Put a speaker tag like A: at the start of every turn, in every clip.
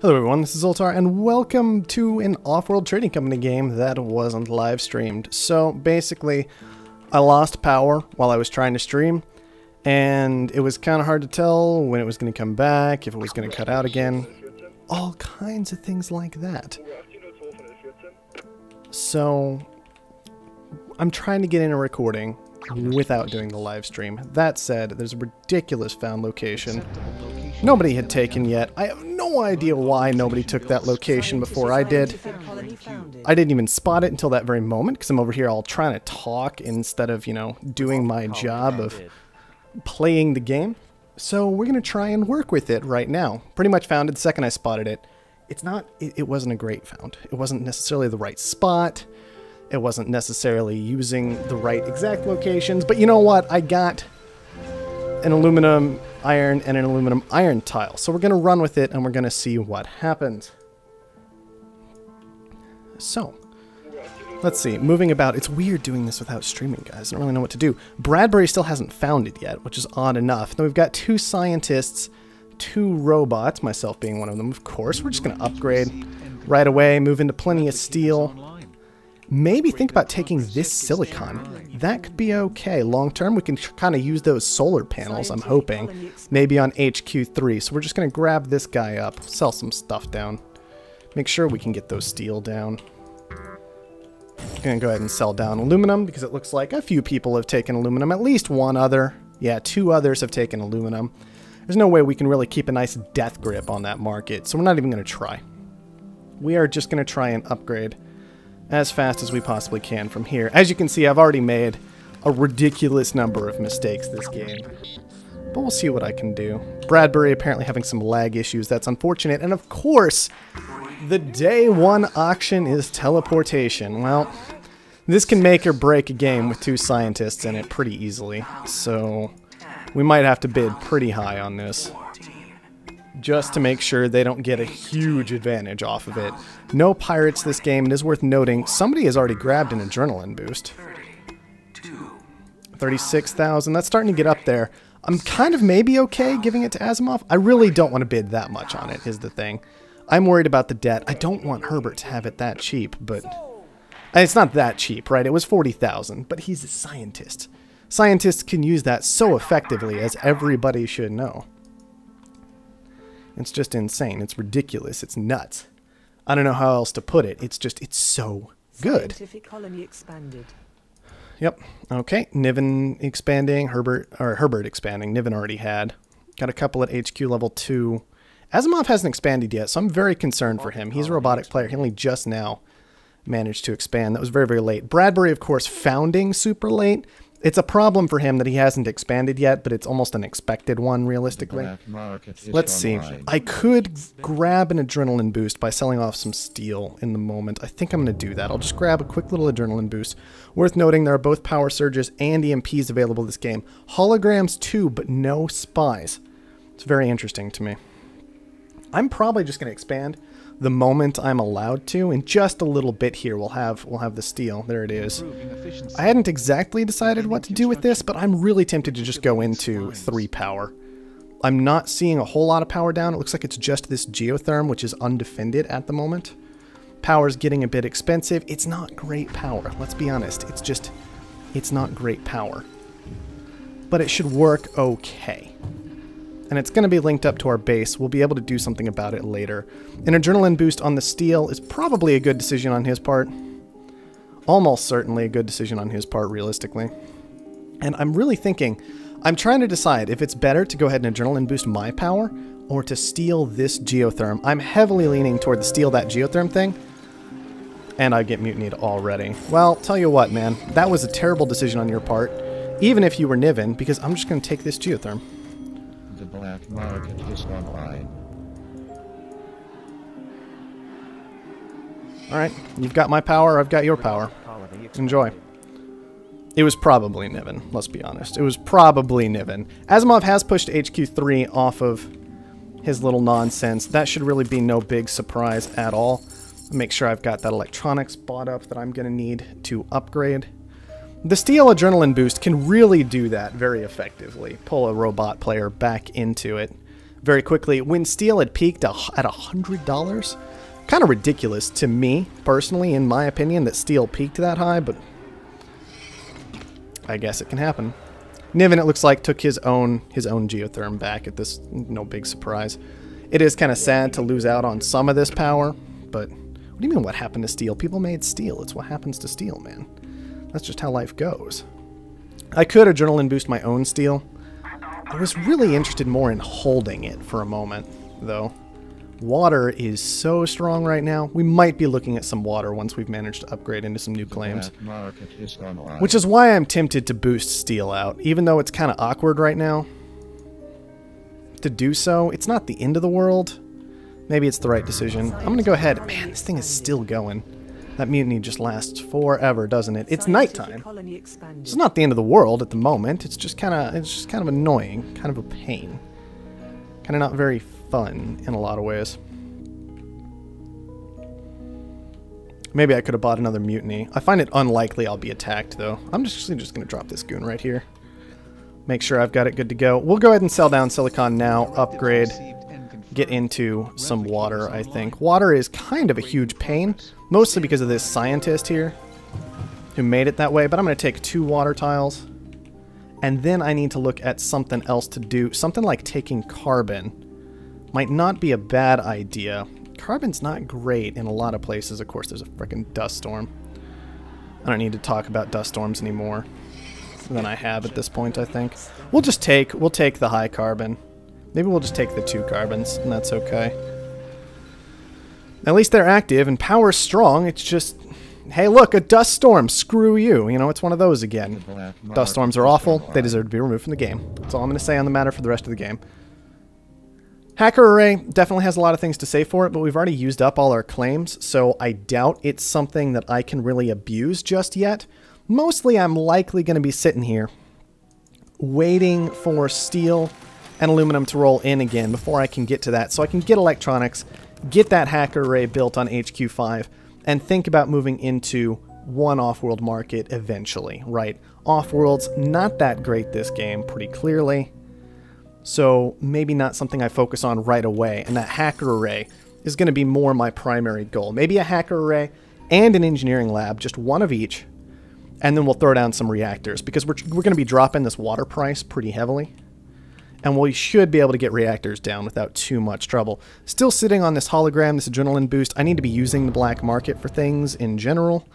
A: Hello everyone, this is Zoltar, and welcome to an Offworld Trading Company game that wasn't live streamed. So basically, I lost power while I was trying to stream, and it was kind of hard to tell when it was going to come back, if it was going to cut out again, all kinds of things like that. So I'm trying to get in a recording without doing the live stream. That said, there's a ridiculous found location nobody had taken yet. I have no idea why nobody took that location before I did. I didn't even spot it until that very moment because I'm over here all trying to talk instead of, you know, doing my job of playing the game. So we're going to try and work with it right now. Pretty much found it the second I spotted it. It wasn't a great found. It wasn't necessarily the right spot. It wasn't necessarily using the right exact locations. But you know what? I got an aluminum iron and an aluminum iron tile. So we're going to run with it and we're going to see what happens. So, let's see. Moving about. It's weird doing this without streaming, guys. I don't really know what to do. Bradbury still hasn't found it yet, which is odd enough. Then we've got 2 scientists, 2 robots, myself being one of them, of course. We're just going to upgrade right away, move into plenty of steel. Maybe think about taking this silicon. That could be okay. Long term, we can kind of use those solar panels, I'm hoping. Maybe on HQ3. So we're just going to grab this guy up, sell some stuff down. Make sure we can get those steel down. Going to go ahead and sell down aluminum because it looks like a few people have taken aluminum. At least one other. Yeah, 2 others have taken aluminum. There's no way we can really keep a nice death grip on that market. So we're not even going to try. We are just going to try and upgrade as fast as we possibly can from here. As you can see, I've already made a ridiculous number of mistakes this game. But we'll see what I can do. Bradbury apparently having some lag issues. That's unfortunate. And of course, the day 1 auction is teleportation. Well, this can make or break a game with 2 scientists in it pretty easily. So we might have to bid pretty high on this, just to make sure they don't get a huge advantage off of it. No pirates this game. It is worth noting, somebody has already grabbed an adrenaline boost. 36,000. That's starting to get up there. I'm kind of maybe okay giving it to Asimov. I really don't want to bid that much on it, is the thing. I'm worried about the debt. I don't want Herbert to have it that cheap, but it's not that cheap, right? It was 40,000, but he's a scientist. Scientists can use that so effectively, as everybody should know. It's just insane. It's ridiculous. It's nuts. I don't know how else to put it. It's so good.
B: Scientific colony expanded.
A: Yep. Okay. Niven expanding. Herbert expanding. Niven already had. Got a couple at HQ level 2. Asimov hasn't expanded yet, so I'm very concerned for him. He's a robotic player. He only just now managed to expand. That was very, very late. Bradbury, of course, founding super late. It's a problem for him that he hasn't expanded yet, but it's almost an expected one, realistically. Let's see. I could grab an adrenaline boost by selling off some steel in the moment. I think I'm going to do that. I'll just grab a quick little adrenaline boost. Worth noting, there are both power surges and EMPs available this game. Holograms too, but no spies. It's very interesting to me. I'm probably just going to expand the moment I'm allowed to. In just a little bit here, we'll have the steel. There it is. I hadn't exactly decided what to do with this, but I'm really tempted to just go into 3 power. I'm not seeing a whole lot of power down. It looks like it's just this geotherm, which is undefended at the moment. Power's getting a bit expensive. It's not great power. Let's be honest. It's not great power. But it should work okay. And it's going to be linked up to our base. We'll be able to do something about it later. An adrenaline boost on the steel is probably a good decision on his part. Almost certainly a good decision on his part, realistically. And I'm really thinking, I'm trying to decide if it's better to go ahead and adrenaline boost my power or to steal this geotherm. I'm heavily leaning toward the steal that geotherm thing. And I get mutinied already. Well, tell you what, man. That was a terrible decision on your part. Even if you were Niven, because I'm just going to take this geotherm.
C: The black market is online.
A: Alright, you've got my power, I've got your power. Enjoy. It was probably Niven, let's be honest. It was probably Niven. Asimov has pushed HQ3 off of his little nonsense. That should really be no big surprise at all. Make sure I've got that electronics bought up that I'm going to need to upgrade. The steel adrenaline boost can really do that very effectively. Pull a robot player back into it. very quickly when steel had peaked at $100. Kind of ridiculous to me, personally, in my opinion, that steel peaked that high, but I guess it can happen. Niven, it looks like, took his own geotherm back at this, no big surprise. It is kind of sad to lose out on some of this power, but what do you mean what happened to steel? People made steel. It's what happens to steel, man. That's just how life goes. I could adrenaline boost my own steel. I was really interested more in holding it for a moment, though. Water is so strong right now. We might be looking at some water once we've managed to upgrade into some new claims. Which is why I'm tempted to boost steel out, even though it's kind of awkward right now to do so. It's not the end of the world. Maybe it's the right decision. I'm going to go ahead. Man, this thing is still going. That mutiny just lasts forever, doesn't it? It's nighttime. It's not the end of the world at the moment. It's just kind of annoying, kind of a pain. Kind of not very fun in a lot of ways. Maybe I could have bought another mutiny. I find it unlikely I'll be attacked, though. I'm just going to drop this goon right here. Make sure I've got it good to go. We'll go ahead and sell down Silicon now, upgrade, get into some water, I think. Water is kind of a huge pain, mostly because of this scientist here who made it that way, but I'm going to take 2 water tiles, and then I need to look at something else to do. Something like taking carbon might not be a bad idea. Carbon's not great in a lot of places. Of course, there's a freaking dust storm. I don't need to talk about dust storms anymore than I have at this point, I think. We'll take the high carbon. Maybe we'll just take the 2 carbons, and that's okay. At least they're active, and power's strong. It's just, hey, look, a dust storm. Screw you. You know, it's one of those again. Dust storms are awful. They deserve to be removed from the game. That's all I'm going to say on the matter for the rest of the game. Hacker Array definitely has a lot of things to say for it, but we've already used up all our claims, so I doubt it's something that I can really abuse just yet. Mostly, I'm likely going to be sitting here waiting for steel and aluminum to roll in again before I can get to that, so I can get electronics, get that hacker array built on HQ5, and think about moving into one Offworld market eventually, right? Offworld's not that great this game, pretty clearly, so maybe not something I focus on right away, and that hacker array is going to be more my primary goal. Maybe a hacker array and an engineering lab, just one of each, and then we'll throw down some reactors, because we're going to be dropping this water price pretty heavily. And we should be able to get reactors down without too much trouble. Still sitting on this hologram, this adrenaline boost. I need to be using the black market for things in general,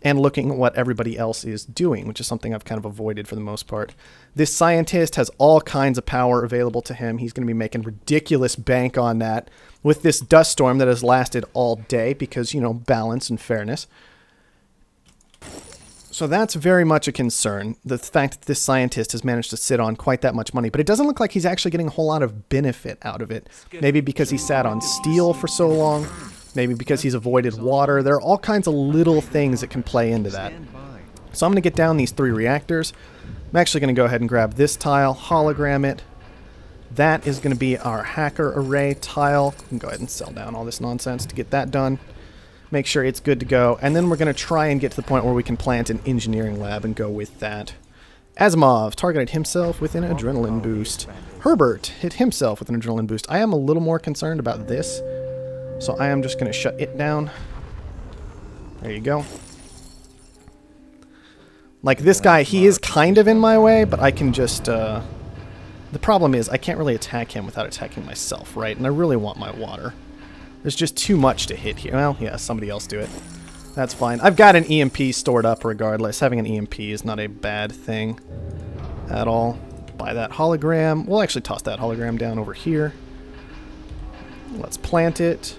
A: and looking at what everybody else is doing, which is something I've kind of avoided for the most part. This scientist has all kinds of power available to him. He's going to be making ridiculous bank on that with this dust storm that has lasted all day because, you know, balance and fairness. So that's very much a concern, the fact that this scientist has managed to sit on quite that much money, but it doesn't look like he's actually getting a whole lot of benefit out of it. Maybe because he sat on steel for so long, maybe because he's avoided water. There are all kinds of little things that can play into that. So I'm going to get down these 3 reactors. I'm actually going to go ahead and grab this tile, hologram it. That is going to be our hacker array tile. We can go ahead and sell down all this nonsense to get that done. Make sure it's good to go, and then we're going to try and get to the point where we can plant an engineering lab and go with that. Asimov targeted himself with an adrenaline boost. Herbert hit himself with an adrenaline boost. I am a little more concerned about this, so I am just going to shut it down. There you go. Like this guy, he is kind of in my way, but I can just... the problem is I can't really attack him without attacking myself, right? And I really want my water. There's just too much to hit here. Well, yeah, somebody else do it. That's fine. I've got an EMP stored up regardless. Having an EMP is not a bad thing at all. Buy that hologram. We'll actually toss that hologram down over here. Let's plant it.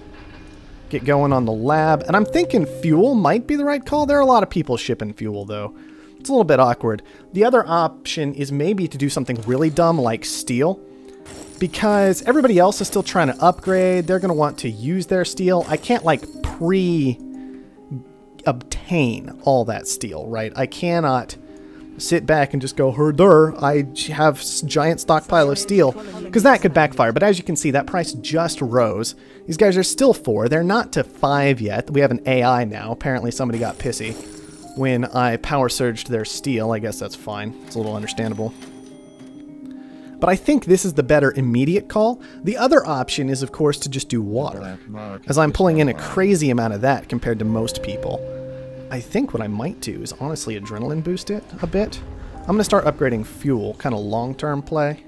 A: Get going on the lab. And I'm thinking fuel might be the right call. There are a lot of people shipping fuel, though. It's a little bit awkward. The other option is maybe to do something really dumb like steel, because everybody else is still trying to upgrade. They're going to want to use their steel. I can't, like, obtain all that steel, right? I cannot sit back and just go, herder, I have giant stockpile of steel, because that could backfire. But as you can see, that price just rose. These guys are still 4. They're not to 5 yet. We have an AI now. Apparently somebody got pissy when I power surged their steel. I guess that's fine. It's a little understandable. But I think this is the better immediate call. The other option is, of course, to just do water, as I'm pulling in a crazy amount of that compared to most people. I think what I might do is honestly adrenaline boost it a bit. I'm going to start upgrading fuel, kind of long-term play.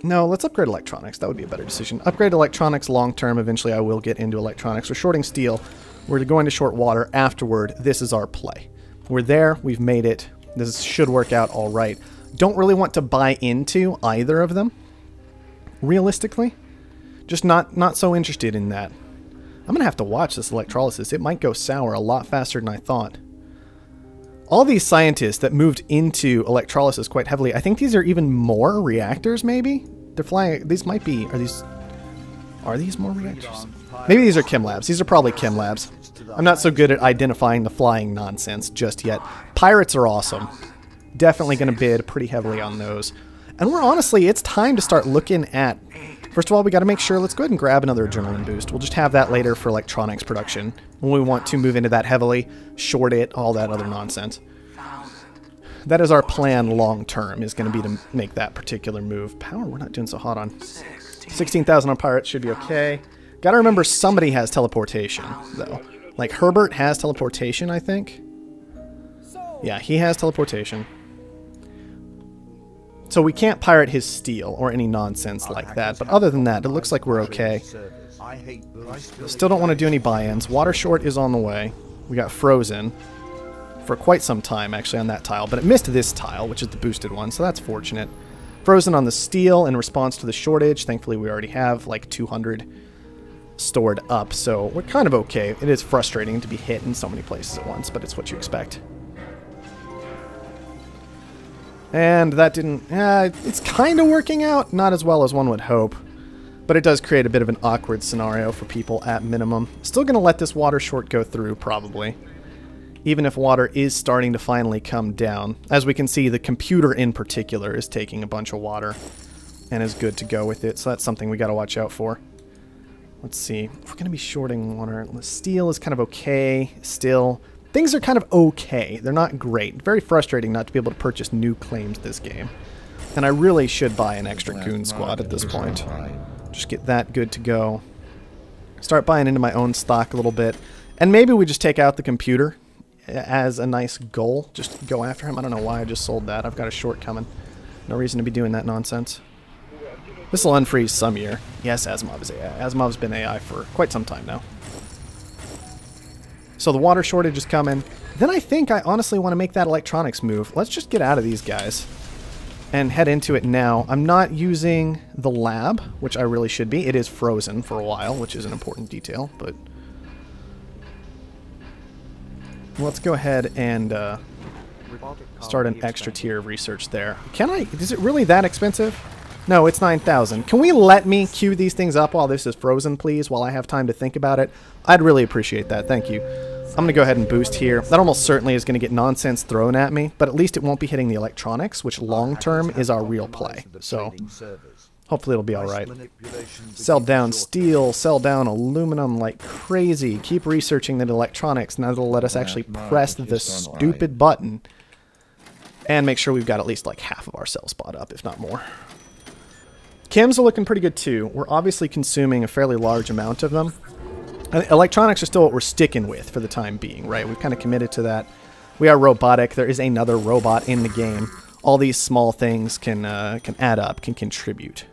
A: No, let's upgrade electronics. That would be a better decision. Upgrade electronics long-term. Eventually I will get into electronics. We're shorting steel. We're going to short water. Afterward, this is our play. We're there. We've made it. This should work out all right. Don't really want to buy into either of them, realistically. Just not so interested in that. I'm going to have to watch this electrolysis. It might go sour a lot faster than I thought. All these scientists that moved into electrolysis quite heavily, I think these are even more reactors, maybe? They're flying... These might be... Are these more reactors? Maybe these are chem labs. These are probably chem labs. I'm not so good at identifying the flying nonsense just yet. Pirates are awesome. Definitely going to bid pretty heavily on those. And we're honestly, it's time to start looking at... First of all, we got to make sure, let's go ahead and grab another adrenaline boost. We'll just have that later for electronics production. When we want to move into that heavily, short it, all that other nonsense. That is our plan long term, is going to be to make that particular move. Power, we're not doing so hot on. 16,000 on pirates should be okay. Got to remember somebody has teleportation, though. Like Herbert has teleportation, I think. Yeah, he has teleportation. So we can't pirate his steel or any nonsense like that. But other than that, it looks like we're okay. Still don't want to do any buy-ins. Water short is on the way. We got frozen for quite some time, actually, on that tile. But it missed this tile, which is the boosted one, so that's fortunate. Frozen on the steel in response to the shortage. Thankfully, we already have like 200 stored up, so we're kind of okay. It is frustrating to be hit in so many places at once, but it's what you expect. And that didn't... it's kind of working out. Not as well as one would hope. But it does create a bit of an awkward scenario for people at minimum. Still going to let this water short go through, probably. Even if water is starting to finally come down. As we can see, the computer in particular is taking a bunch of water. And is good to go with it. So that's something we got to watch out for. Let's see. We're going to be shorting water. The steel is kind of okay still. Things are kind of okay. They're not great. Very frustrating not to be able to purchase new claims this game. And I really should buy an extra goon squad at this point. Just get that good to go. Start buying into my own stock a little bit. And maybe we just take out the computer as a nice goal. Just go after him. I don't know why I just sold that. I've got a short coming. No reason to be doing that nonsense. This will unfreeze some year. Yes, Asimov is AI. Asimov's been AI for quite some time now. So the water shortage is coming. Then I think I honestly want to make that electronics move. Let's just get out of these guys and head into it now. I'm not using the lab, which I really should be. It is frozen for a while, which is an important detail, but let's go ahead and start an extra tier of research there. Can I? Is it really that expensive? No, it's 9,000. Can we let me queue these things up while this is frozen, please, while I have time to think about it? I'd really appreciate that. Thank you. I'm going to go ahead and boost here. That almost certainly is going to get nonsense thrown at me, but at least it won't be hitting the electronics, which long-term is our real play. So hopefully it'll be all right. Sell down steel, sell down aluminum like crazy. Keep researching the electronics. Now that'll let us actually press the stupid button and make sure we've got at least like half of our cells bought up, if not more. Chems are looking pretty good too. We're obviously consuming a fairly large amount of them. And electronics are still what we're sticking with for the time being, right? We've kind of committed to that. We are robotic. There is another robot in the game. All these small things can add up, can contribute.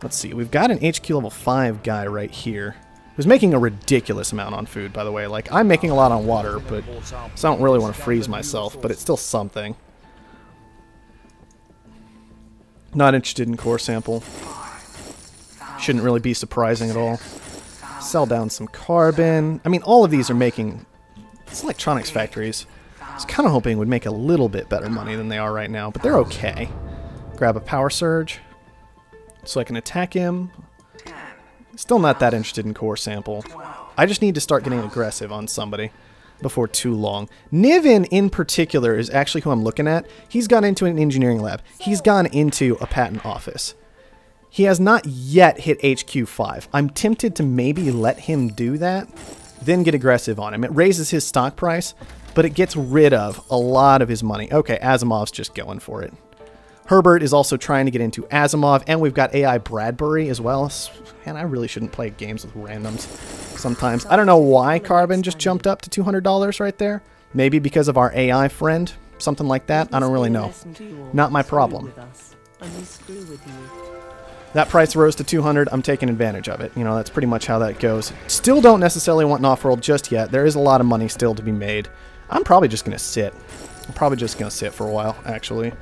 A: Let's see. We've got an HQ level 5 guy right here who's making a ridiculous amount on food, by the way. Like, I'm making a lot on water, but so I don't really want to freeze myself, but it's still something. Not interested in core sample. Shouldn't really be surprising at all. Sell down some carbon. I mean, all of these are making... It's electronics factories. I was kind of hoping would make a little bit better money than they are right now, but they're okay. Grab a power surge so I can attack him. Still not that interested in core sample. I just need to start getting aggressive on somebody before too long. Niven in particular is actually who I'm looking at. He's gone into an engineering lab. He's gone into a patent office. He has not yet hit HQ 5. I'm tempted to maybe let him do that, then get aggressive on him. It raises his stock price, but it gets rid of a lot of his money. Okay, Asimov's just going for it. Herbert is also trying to get into Asimov, and we've got AI Bradbury as well. Man, I really shouldn't play games with randoms sometimes. I don't know why Carbon just jumped up to $200 right there. Maybe because of our AI friend, something like that. I don't really know. Not my problem. That price rose to 200. I'm taking advantage of it. You know, that's pretty much how that goes. Still don't necessarily want an Offworld just yet. There is a lot of money still to be made. I'm probably just going to sit. I'm probably just going to sit for a while, actually.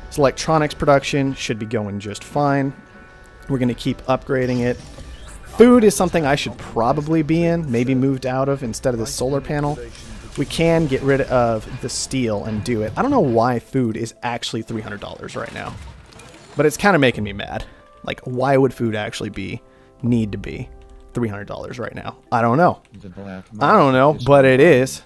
A: This electronics production should be going just fine. We're going to keep upgrading it. Food is something I should probably be in, maybe moved out of instead of the solar panel. We can get rid of the steel and do it. I don't know why food is actually $300 right now, but it's kind of making me mad. Like, why would food actually need to be $300 right now? I don't know. I don't know, but it is.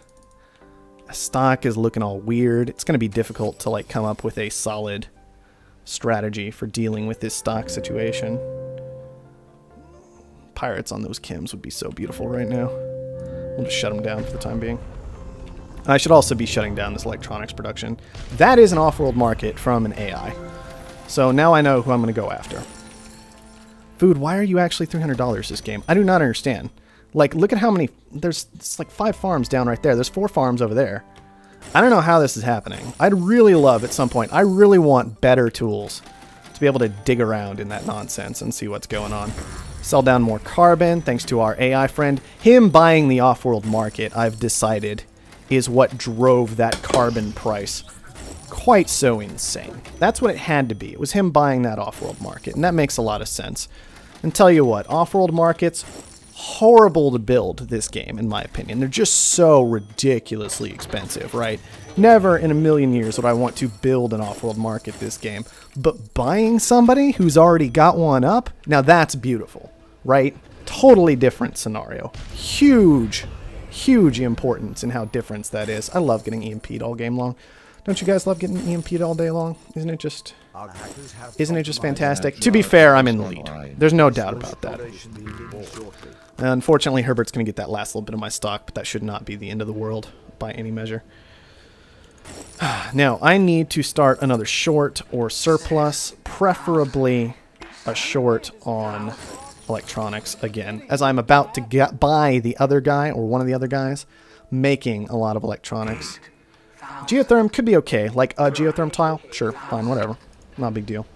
A: Stock is looking all weird. It's going to be difficult to like come up with a solid strategy for dealing with this stock situation. Pirates on those chems would be so beautiful right now. We'll just shut them down for the time being. I should also be shutting down this electronics production. That is an off-world market from an AI. So now I know who I'm going to go after. Food, why are you actually $300 this game? I do not understand. Like, look at how many... It's like 5 farms down right there. There's 4 farms over there. I don't know how this is happening. I'd really love, at some point, I really want better tools to be able to dig around in that nonsense and see what's going on. Sell down more carbon, thanks to our AI friend. Him buying the off-world market, I've decided, is what drove that carbon price quite so insane. That's what it had to be. It was him buying that off-world market, and that makes a lot of sense. And tell you what, off-world markets... horrible to build this game, in my opinion. They're just so ridiculously expensive, right? Never in a million years would I want to build an off-world market this game. But buying somebody who's already got one up, now that's beautiful, right? Totally different scenario. Huge, huge importance in how different that is. I love getting EMP'd all game long. Don't you guys love getting EMP'd all day long? Isn't it just fantastic? To be fair, I'm in the lead. There's no doubt about that. Unfortunately, Herbert's going to get that last little bit of my stock, but that should not be the end of the world by any measure. Now, I need to start another short or surplus, preferably a short on electronics again, as I'm about to buy the other guy, or one of the other guys, making a lot of electronics. Geotherm could be okay, like a geotherm tile, sure, fine, whatever, not a big deal.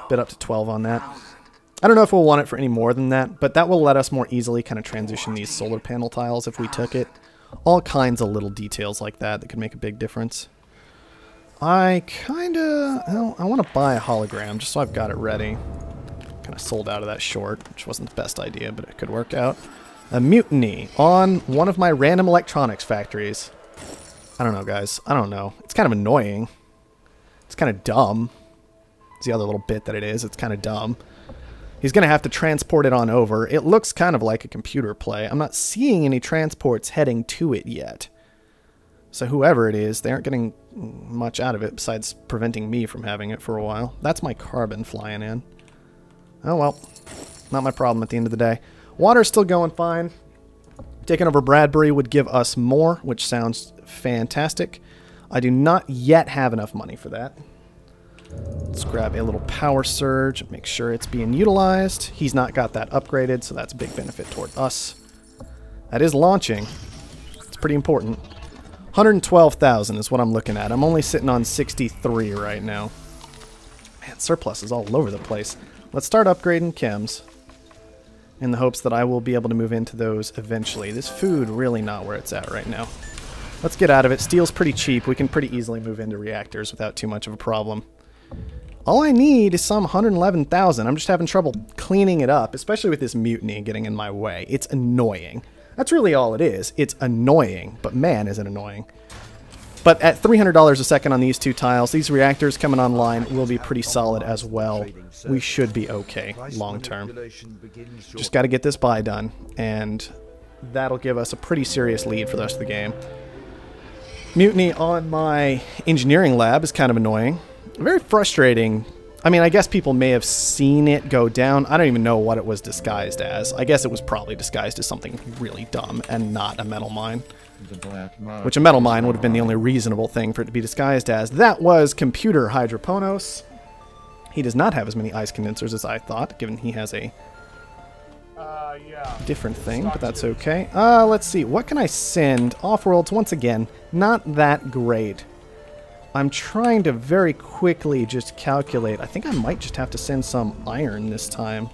A: Bid up to 12 on that. I don't know if we'll want it for any more than that, but that will let us more easily kind of transition these solar panel tiles if we took it. All kinds of little details like that could make a big difference. I want to buy a hologram just so I've got it ready. Kind of sold out of that short, which wasn't the best idea, but it could work out. A mutiny on one of my random electronics factories. I don't know, guys. I don't know. It's kind of annoying. It's kind of dumb. It's the other little bit that it is. It's kind of dumb. He's going to have to transport it on over. It looks kind of like a computer play. I'm not seeing any transports heading to it yet. So whoever it is, they aren't getting much out of it besides preventing me from having it for a while. That's my carbon flying in. Oh well, not my problem at the end of the day. Water's still going fine. Taking over Bradbury would give us more, which sounds fantastic. I do not yet have enough money for that. Let's grab a little power surge and make sure it's being utilized. He's not got that upgraded, so that's a big benefit toward us. That is launching. It's pretty important. 112,000 is what I'm looking at. I'm only sitting on 63 right now. Man, surplus is all over the place. Let's start upgrading chems in the hopes that I will be able to move into those eventually. This food really not where it's at right now. Let's get out of it. Steel's pretty cheap. We can pretty easily move into reactors without too much of a problem. All I need is some 111,000. I'm just having trouble cleaning it up, especially with this mutiny getting in my way. It's annoying. That's really all it is. It's annoying, but man, is it annoying. But at $300 a second on these two tiles, these reactors coming online will be pretty solid as well. We should be okay long term. Just got to get this buy done, and that'll give us a pretty serious lead for the rest of the game. Mutiny on my engineering lab is kind of annoying. Very frustrating. I mean, I guess people may have seen it go down. I don't even know what it was disguised as. I guess it was probably disguised as something really dumb and not a metal mine.
C: The black market.
A: which a metal mine would have been the only reasonable thing for it to be disguised as. That was Computer Hydroponos. He does not have as many ice condensers as I thought, given he has a different thing, but that's okay. Let's see. What can I send? Offworlds, once again, not that great. I'm trying to very quickly just calculate. I think I might just have to send some iron this time.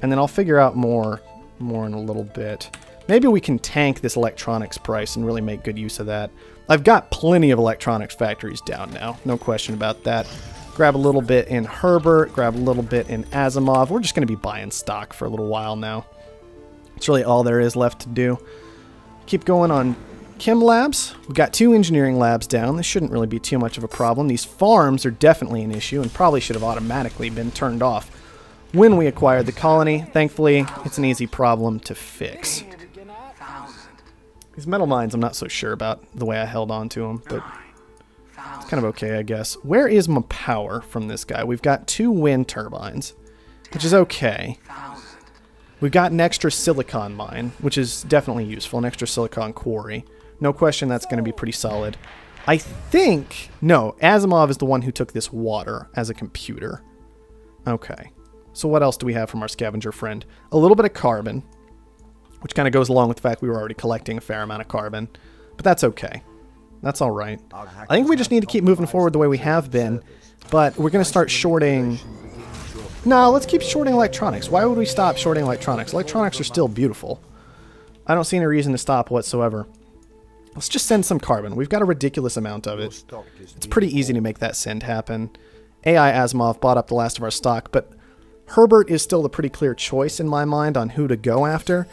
A: And then I'll figure out more in a little bit. Maybe we can tank this electronics price and really make good use of that. I've got plenty of electronics factories down now. No question about that. Grab a little bit in Herbert, grab a little bit in Asimov. We're just going to be buying stock for a little while now. It's really all there is left to do. Keep going on Chem Labs. We've got 2 engineering labs down. This shouldn't really be too much of a problem. These farms are definitely an issue and probably should have automatically been turned off when we acquired the colony. Thankfully, it's an easy problem to fix. These metal mines, I'm not so sure about the way I held on to them, but it's kind of okay, I guess. Where is my power from this guy? We've got 2 wind turbines, which is okay. We've got an extra silicon mine, which is definitely useful, an extra silicon quarry. No question that's going to be pretty solid. I think... No, Asimov is the one who took this water as a computer. Okay. So what else do we have from our scavenger friend? A little bit of carbon, which kind of goes along with the fact we were already collecting a fair amount of carbon. But that's okay. That's all right. I think we just need to keep moving forward the way we have been. But we're going to start shorting... No, let's keep shorting electronics. Why would we stop shorting electronics? Electronics are still beautiful. I don't see any reason to stop whatsoever. Let's just send some carbon. We've got a ridiculous amount of it. It's pretty easy to make that send happen. AI Asimov bought up the last of our stock, but Herbert is still the pretty clear choice in my mind on who to go after.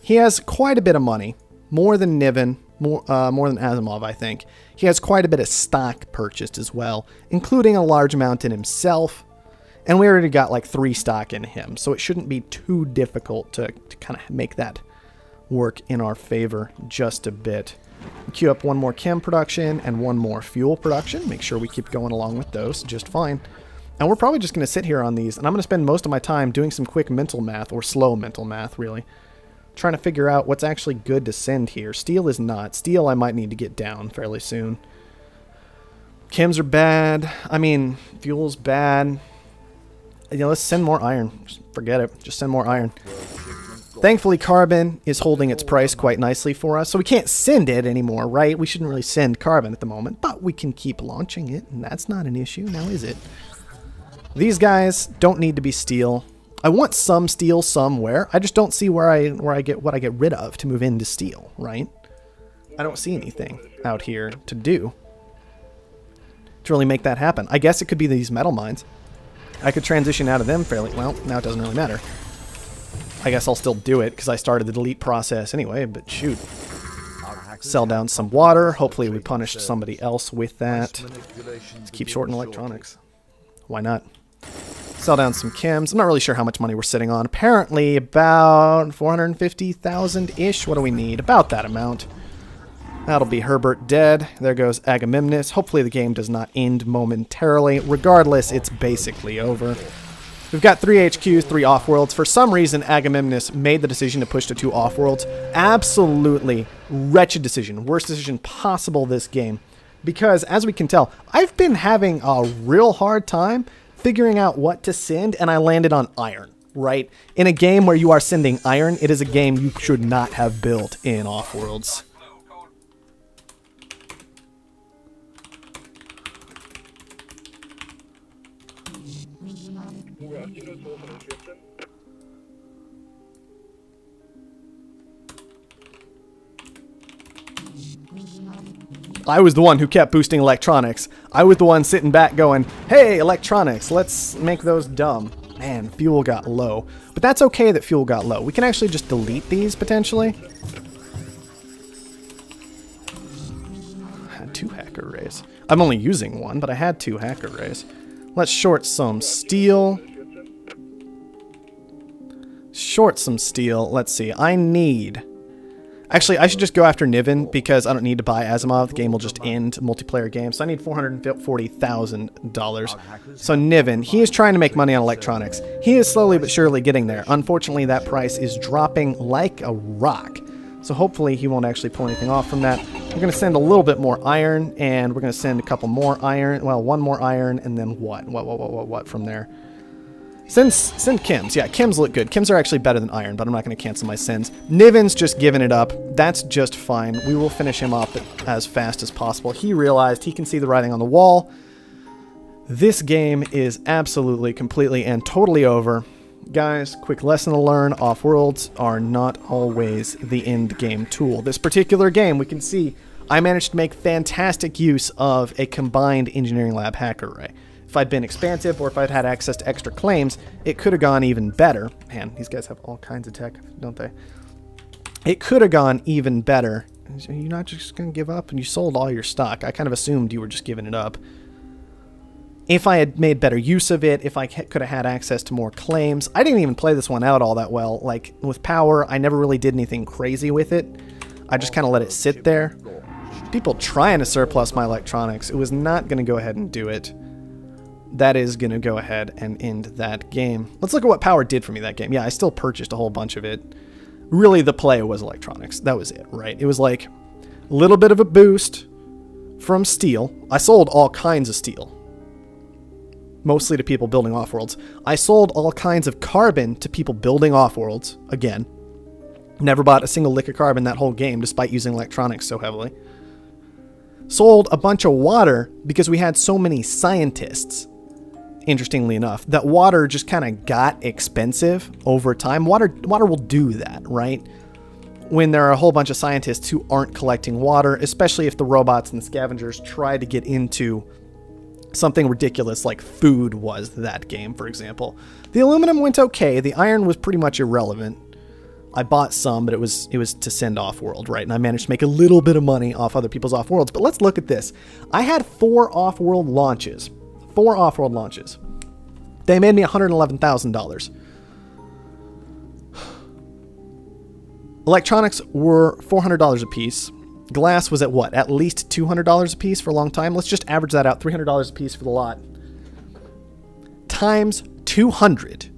A: He has quite a bit of money. More than Niven. More than Asimov, I think. He has quite a bit of stock purchased as well, including a large amount in himself. And we already got like 3 stock in him, so it shouldn't be too difficult to kind of make that work in our favor just a bit. Queue up 1 more chem production and 1 more fuel production. Make sure we keep going along with those just fine. And we're probably just going to sit here on these, and I'm going to spend most of my time doing some quick mental math, or slow mental math, really. Trying to figure out what's actually good to send here. Steel is not. Steel I might need to get down fairly soon. Chems are bad. I mean, fuel's bad. You know, let's send more iron. Just forget it. Just send more iron. Thankfully, carbon is holding its price quite nicely for us, so we can't send it anymore, right? We shouldn't really send carbon at the moment, but we can keep launching it, and that's not an issue, now is it? These guys don't need to be steel. I want some steel somewhere. I just don't see where I get what I get rid of to move into steel, right? I don't see anything out here to do to really make that happen. I guess it could be these metal mines. I could transition out of them fairly well. Now it doesn't really matter. I guess I'll still do it because I started the delete process anyway, but shoot. Sell down some water. Hopefully we punished somebody else with that. Let's keep shorting electronics. Why not? Sell down some chems. I'm not really sure how much money we're sitting on. Apparently about 450,000-ish. What do we need? About that amount. That'll be Herbert dead. There goes Agamemnus. Hopefully the game does not end momentarily. Regardless, it's basically over. We've got 3 HQs, 3 Offworlds. For some reason, Agamemnus made the decision to push to 2 Offworlds. Absolutely wretched decision. Worst decision possible this game. Because, as we can tell, I've been having a real hard time figuring out what to send, and I landed on iron, right? In a game where you are sending iron, it is a game you should not have built in Offworlds. I was the one who kept boosting electronics. I was the one sitting back going, hey, electronics, let's make those dumb. Man, fuel got low. But that's okay that fuel got low. We can actually just delete these, potentially. I had 2 hacker rays. I'm only using 1, but I had 2 hacker rays. Let's short some steel. Short some steel. Let's see. I need... Actually, I should just go after Niven because I don't need to buy Asimov. The game will just end multiplayer game. So I need $440,000. So Niven, he is trying to make money on electronics. He is slowly but surely getting there. Unfortunately, that price is dropping like a rock. So hopefully he won't actually pull anything off from that. We're going to send a little bit more iron, and we're going to send a couple more iron. Well, one more iron, and then what? What from there? Send chems. Yeah, chems look good. Chems are actually better than iron, but I'm not going to cancel my sends. Niven's just giving it up. That's just fine. We will finish him up as fast as possible. He realized he can see the writing on the wall. This game is absolutely, completely, and totally over. Guys, quick lesson to learn, off-worlds are not always the end game tool. This particular game, we can see I managed to make fantastic use of a combined engineering lab hacker array. If I'd been expansive or if I'd had access to extra claims, it could have gone even better. Man, these guys have all kinds of tech, don't they? It could have gone even better. You're not just going to give up, and you sold all your stock. I kind of assumed you were just giving it up. If I had made better use of it, if I could have had access to more claims. I didn't even play this one out all that well. Like, with power, I never really did anything crazy with it. I just kind of let it sit there. People trying to surplus my electronics. It was not going to go ahead and do it. That is going to go ahead and end that game. Let's look at what power did for me that game. Yeah, I still purchased a whole bunch of it. Really, the play was electronics. That was it, right? It was like a little bit of a boost from steel. I sold all kinds of steel. Mostly to people building off-worlds. I sold all kinds of carbon to people building off-worlds. Again, never bought a single lick of carbon that whole game, despite using electronics so heavily. Sold a bunch of water because we had so many scientists, interestingly enough, that water just kind of got expensive over time. Water will do that, right? When there are a whole bunch of scientists who aren't collecting water, especially if the robots and the scavengers try to get into something ridiculous like food was that game, for example. The aluminum went okay. The iron was pretty much irrelevant. I bought some, but it was to send off-world, right? And I managed to make a little bit of money off other people's off-worlds. But let's look at this. I had 4 off-world launches. 4 off-world launches. They made me $111,000. Electronics were $400 a piece. Glass was at what? At least $200 a piece for a long time. Let's just average that out. $300 a piece for the lot. Times 200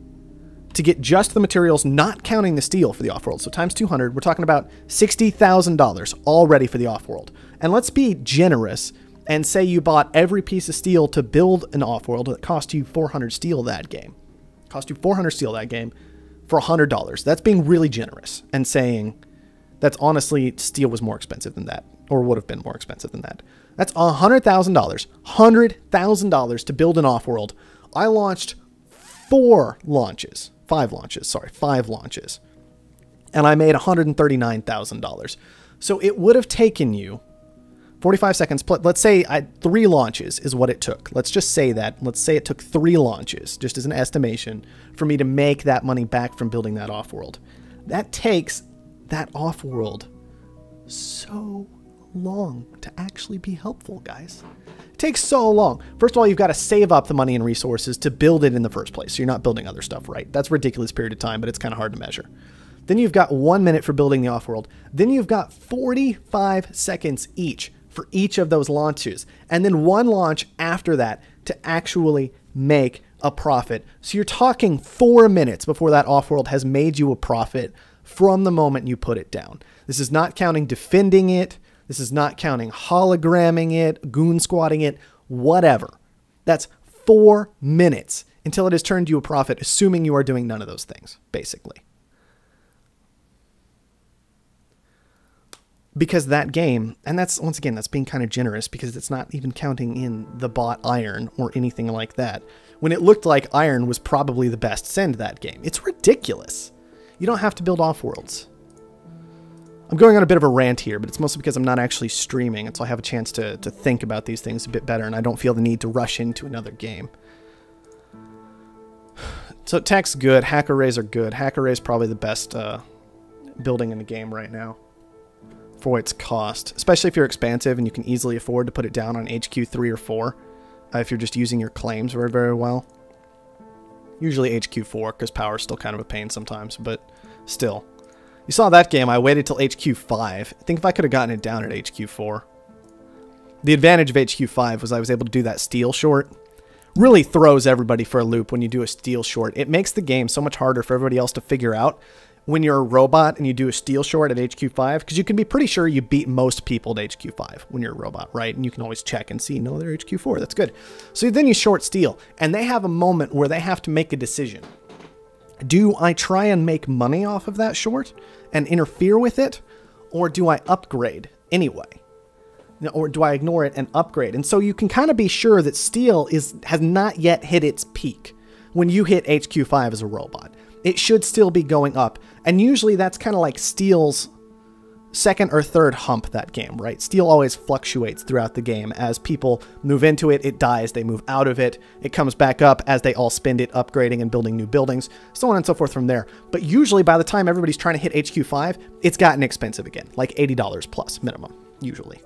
A: to get just the materials, not counting the steel for the off-world. So times 200, we're talking about $60,000 already for the off-world. And let's be generous and say you bought every piece of steel to build an off-world that cost you 400 steel that game. Cost you 400 steel that game for $100. That's being really generous and saying that's honestly, steel was more expensive than that, or would have been more expensive than that. That's $100,000. $100,000 to build an off-world. I launched 5 launches. And I made $139,000. So it would have taken you 45 seconds. Let's say 3 launches is what it took. Let's just say that. Let's say it took 3 launches, just as an estimation, for me to make that money back from building that off-world. That takes that off-world so long to actually be helpful, guys. It takes so long. First of all, you've got to save up the money and resources to build it in the first place. So you're not building other stuff, right? That's a ridiculous period of time, but it's kind of hard to measure. Then you've got 1 minute for building the off-world. Then you've got 45 seconds each for each of those launches. And then 1 launch after that to actually make a profit. So you're talking 4 minutes before that off-world has made you a profit from the moment you put it down. This is not counting defending it. This is not counting hologramming it, goon squatting it, whatever. That's 4 minutes until it has turned you a profit, assuming you are doing none of those things, basically. Because that game, and that's, once again, that's being kind of generous because it's not even counting in the bot iron or anything like that. When it looked like iron was probably the best send that game. It's ridiculous. You don't have to build off-worlds. I'm going on a bit of a rant here, but it's mostly because I'm not actually streaming, and so I have a chance to think about these things a bit better, and I don't feel the need to rush into another game. So tech's good. Hack arrays are good. Hack array is probably the best building in the game right now for its cost, especially if you're expansive and you can easily afford to put it down on HQ 3 or 4 if you're just using your claims very, very well. Usually HQ 4 because power is still kind of a pain sometimes, but still. You saw that game, I waited till HQ 5. I think if I could have gotten it down at HQ 4. The advantage of HQ 5 was I was able to do that steel short. Really throws everybody for a loop when you do a steel short. It makes the game so much harder for everybody else to figure out when you're a robot and you do a steel short at HQ5, because you can be pretty sure you beat most people at HQ5 when you're a robot, right? And you can always check and see, no, they're HQ4. That's good. So then you short steel, and they have a moment where they have to make a decision. Do I try and make money off of that short and interfere with it, or do I upgrade anyway? Or do I ignore it and upgrade? And so you can kind of be sure that steel has not yet hit its peak when you hit HQ5 as a robot. It should still be going up. And usually that's kind of like steel's second or third hump that game, right? Steel always fluctuates throughout the game. As people move into it, it dies, they move out of it, it comes back up as they all spend it upgrading and building new buildings, so on and so forth from there. But usually by the time everybody's trying to hit HQ5, it's gotten expensive again, like $80 plus minimum, usually.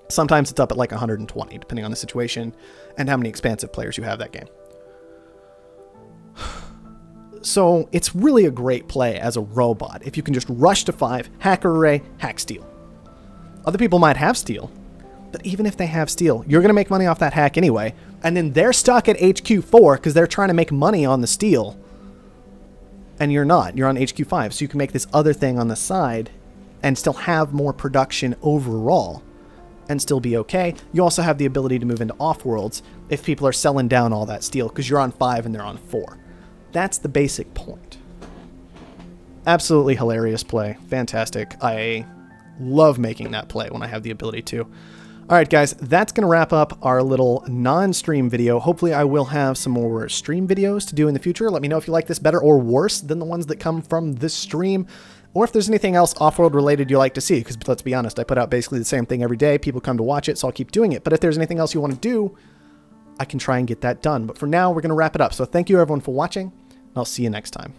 A: Sometimes it's up at like 120, depending on the situation and how many expansive players you have that game. So it's really a great play as a robot if you can just rush to 5, hack array, hack steel. Other people might have steel, but even if they have steel, you're going to make money off that hack anyway, and then they're stuck at HQ4 because they're trying to make money on the steel, and you're not. You're on HQ5, so you can make this other thing on the side and still have more production overall and still be okay. You also have the ability to move into Offworlds if people are selling down all that steel because you're on 5 and they're on 4. That's the basic point. Absolutely hilarious play. Fantastic. I love making that play when I have the ability to. All right, guys, that's going to wrap up our little non-stream video. Hopefully I will have some more stream videos to do in the future. Let me know if you like this better or worse than the ones that come from this stream, or if there's anything else Offworld related you'd like to see, because let's be honest, I put out basically the same thing every day. People come to watch it, so I'll keep doing it. But if there's anything else you want to do, I can try and get that done. But for now, we're going to wrap it up. So thank you, everyone, for watching, and I'll see you next time.